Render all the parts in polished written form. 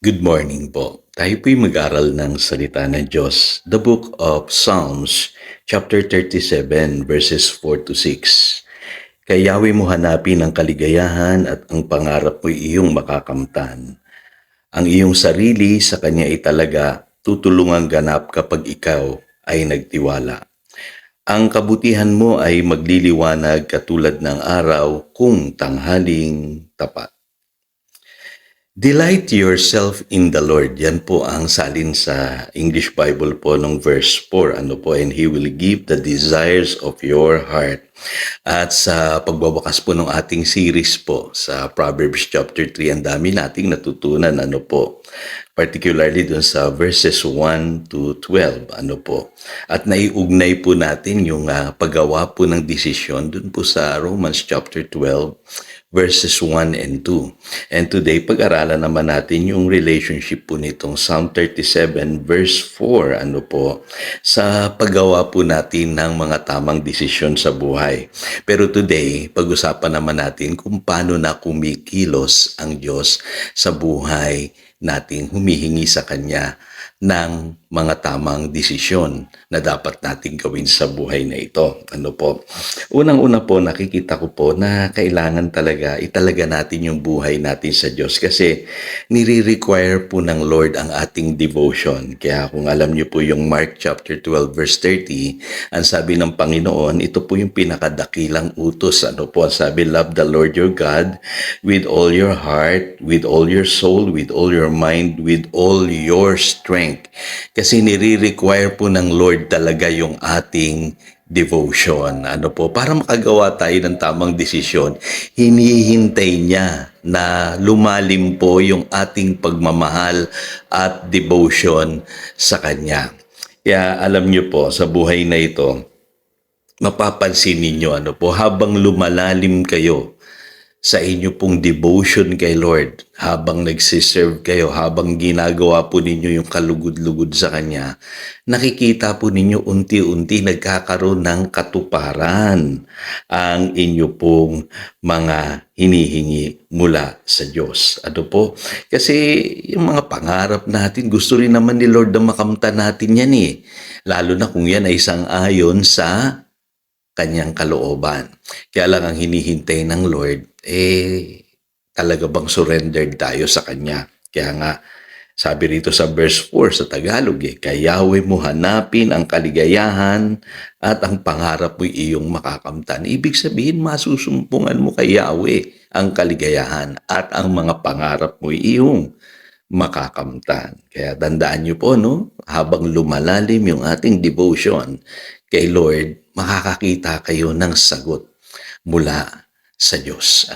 Good morning po. Tayo po'y mag-aral ng salita ng Diyos. The book of Psalms, chapter 37, verses 4 to 6. Kay Yahweh mo hanapin ang kaligayahan at ang pangarap mo'y iyong makakamtan. Ang iyong sarili sa Kanya italaga, tutulungang ganap kapag ikaw ay nagtiwala. Ang kabutihan mo ay magliliwanag katulad ng araw kung tanghaling tapat. Delight yourself in the Lord. Yan po ang salin sa English Bible po ng verse 4. And He will give the desires of your heart. At sa pagbabakas po ng ating series po sa Proverbs chapter 3, ang dami nating natutunan particularly dun sa verses 1 to 12, At naiugnay po natin yung paggawa po ng desisyon dun po sa Romans chapter 12, verses 1 and 2. And today, pag-aralan naman natin yung relationship po nitong Psalm 37, verse 4, sa paggawa po natin ng mga tamang desisyon sa buhay. Pero today, pag-usapan naman natin kung paano na kumikilos ang Diyos sa buhay nating humihingi sa Kanya ng mga tamang desisyon na dapat nating gawin sa buhay na ito. Unang-una po, nakikita ko po na kailangan talaga italaga natin yung buhay natin sa Diyos kasi nire-require po ng Lord ang ating devotion. Kaya kung alam niyo po yung Mark chapter 12 verse 30, ang sabi ng Panginoon, ito po yung pinakadakilang utos. Ang sabi, love the Lord your God with all your heart, with all your soul, with all your mind, with all your strength. Kasi nire-require po ng Lord talaga yung ating devotion. Para makagawa tayo ng tamang desisyon, hinihintay niya na lumalim po yung ating pagmamahal at devotion sa Kanya. Kaya alam niyo po, sa buhay na ito, mapapansin ninyo habang lumalalim kayo sa inyo pong devotion kay Lord, habang nagsiserve kayo, habang ginagawa po ninyo yung kalugod-lugod sa Kanya, nakikita po ninyo unti-unti nagkakaroon ng katuparan ang inyo pong mga hinihingi mula sa Diyos. Kasi yung mga pangarap natin, gusto rin naman ni Lord na makamtan natin yan eh. Lalo na kung yan ay sang-ayon sa Kanyang kalooban. Kaya lang ang hinihintay ng Lord, talaga bang surrendered tayo sa Kanya? Kaya nga, sabi rito sa verse 4 sa Tagalog, kay Yahweh mo hanapin ang kaligayahan at ang pangarap mo'y iyong makakamtan. Ibig sabihin, masusumpungan mo kay Yahweh ang kaligayahan at ang mga pangarap mo'y iyong makakamtan. Kaya tandaan niyo po, habang lumalalim yung ating devotion kay Lord, makakakita kayo ng sagot mula sa Diyos.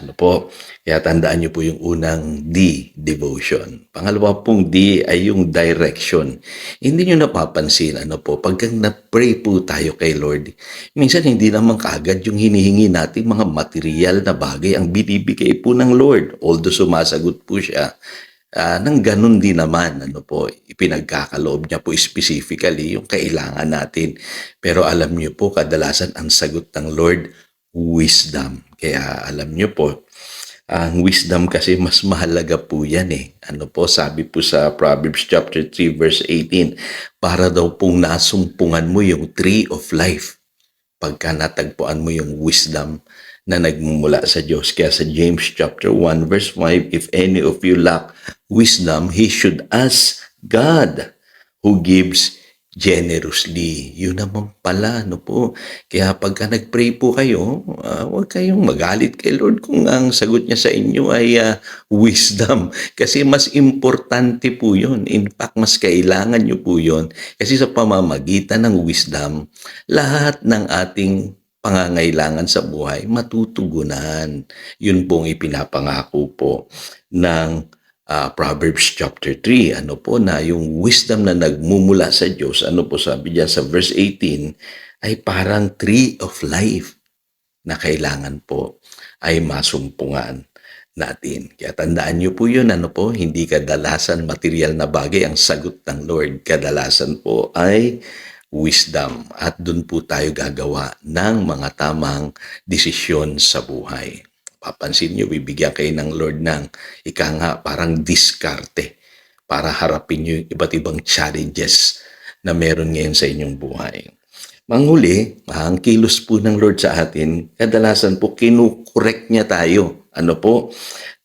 Kaya tandaan niyo po yung unang D, devotion. Pangalawa pong D ay yung direction. Hindi niyo napapansin, pagka na-pray po tayo kay Lord, minsan hindi naman kaagad yung hinihingi natin mga material na bagay ang binibigay po ng Lord. Although sumasagot po siya, nang ganun din naman, ipinagkakaloob niya po specifically yung kailangan natin. Pero alam niyo po, kadalasan ang sagot ng Lord, wisdom. Kaya alam niyo po, ang wisdom kasi mas mahalaga po yan eh. Sabi po sa Proverbs chapter 3 verse 18, para daw pong nasumpungan mo yung tree of life pagka natagpuan mo yung wisdom na nagmumula sa Diyos. Kaya sa James chapter 1 verse 5, if any of you lack wisdom, he should ask God who gives generously. Yun naman pala, Kaya pagka nag-pray po kayo, huwag kayong magalit kay Lord kung ang sagot niya sa inyo ay wisdom. Kasi mas importante po yun. In fact, mas kailangan niyo po yun. Kasi sa pamamagitan ng wisdom, lahat ng ating pangangailangan sa buhay matutugunan. Yun pong ipinapangako po ng Proverbs chapter 3. Na yung wisdom na nagmumula sa Diyos, sabi diyan sa verse 18, ay parang tree of life na kailangan po ay masumpungan natin. Kaya tandaan niyo po yun, hindi kadalasan material na bagay ang sagot ng Lord. Kadalasan po ay wisdom. At doon po tayo gagawa ng mga tamang desisyon sa buhay. Papansin niyo, bibigyan kayo ng Lord ng parang diskarte para harapin yung iba't ibang challenges na meron ngayon sa inyong buhay. Manghuli, ang kilos po ng Lord sa atin, kadalasan po kinukorek niya tayo. Ano po?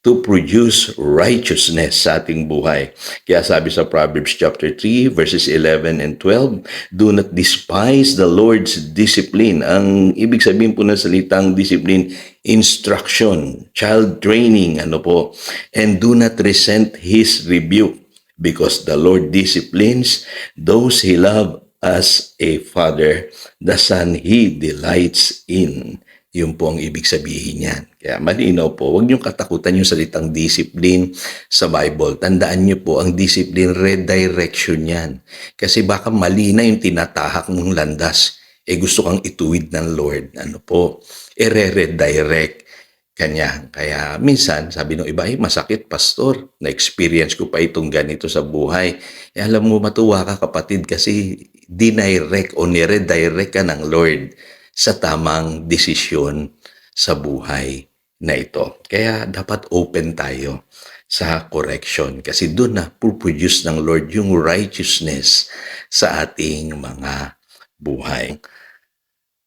To produce righteousness sa ating buhay. Kaya sabi sa Proverbs chapter 3 verses 11 and 12, do not despise the Lord's discipline. Ang ibig sabihin po ng salitang discipline, instruction, child training, ano po, and do not resent His rebuke, because the Lord disciplines those He loves as a father, the son He delights in. Yun po ang ibig sabihin niyan. Kaya malinaw po, huwag niyong katakutan yung salitang discipline sa Bible. Tandaan niyo po, ang discipline, redirection yan. Kasi baka mali na yung tinatahak mong landas. Gusto kang ituwid ng Lord. Ano po? Re-redirect kanya. Kaya minsan, sabi ng iba, masakit, pastor. Na-experience ko pa itong ganito sa buhay. Alam mo, matuwa ka kapatid kasi dinirect o nire-direct ka ng Lord sa tamang desisyon sa buhay na ito. Kaya dapat open tayo sa correction kasi doon na produce ng Lord yung righteousness sa ating mga buhay.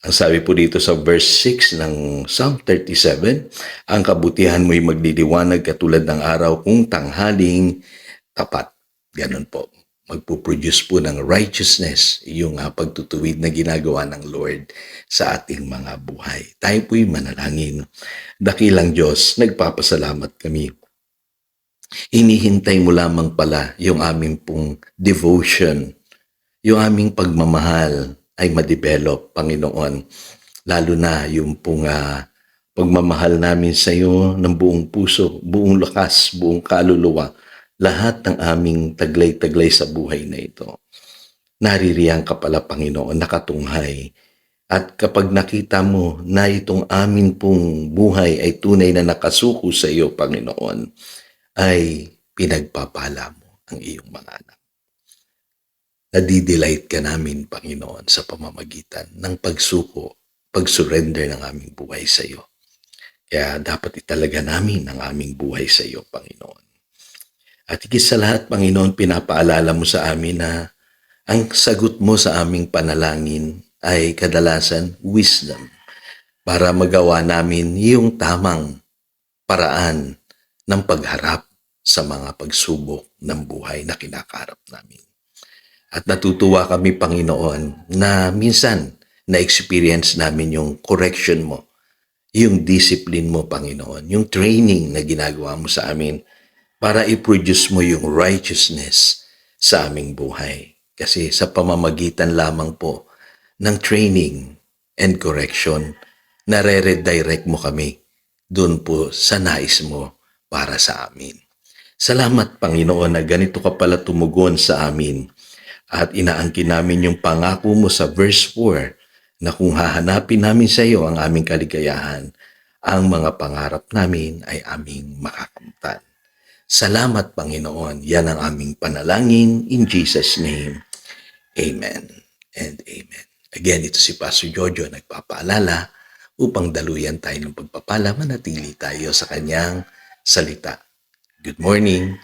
Ang sabi po dito sa verse 6 ng Psalm 37, ang kabutihan mo'y magliliwanag katulad ng araw kung tanghaling tapat. Ganun po. Magpuproduce po ng righteousness yung pagtutuwid na ginagawa ng Lord sa ating mga buhay. Tayo po'y manalangin. Dakilang Diyos, nagpapasalamat kami. Hinihintay mo lamang pala yung aming pong devotion, yung aming pagmamahal ay ma-develop, Panginoon. Lalo na yung pong pagmamahal namin sa iyo ng buong puso, buong lakas, buong kaluluwa, lahat ng aming taglay-taglay sa buhay na ito. Naririyan ka pala, Panginoon, nakatunghay. At kapag nakita mo na itong amin pong buhay ay tunay na nakasuko sa iyo, Panginoon, ay pinagpapala mo ang iyong mga anak. Nadidelight ka namin, Panginoon, sa pamamagitan ng pagsuko, pag-surrender ng aming buhay sa iyo. Kaya dapat italaga namin ang aming buhay sa iyo, Panginoon. At higit sa lahat, Panginoon, pinapaalala mo sa amin na ang sagot mo sa aming panalangin ay kadalasan wisdom para magawa namin yung tamang paraan ng pagharap sa mga pagsubok ng buhay na kinakarap namin. At natutuwa kami, Panginoon, na minsan na-experience namin yung correction mo, yung discipline mo, Panginoon, yung training na ginagawa mo sa amin para i-produce mo yung righteousness sa aming buhay. Kasi sa pamamagitan lamang po ng training and correction, nare-redirect mo kami doon po sa nais mo para sa amin. Salamat, Panginoon, na ganito ka pala tumugon sa amin at inaangkin namin yung pangako mo sa verse 4 na kung hahanapin namin sa iyo ang aming kaligayahan, ang mga pangarap namin ay aming makakamtan. Salamat, Panginoon. Yan ang aming panalangin. In Jesus' name, Amen and Amen. Again, ito si Pastor Jojo nagpapaalala upang daluyan tayo ng pagpapala, manatili tayo sa kanyang salita. Good morning.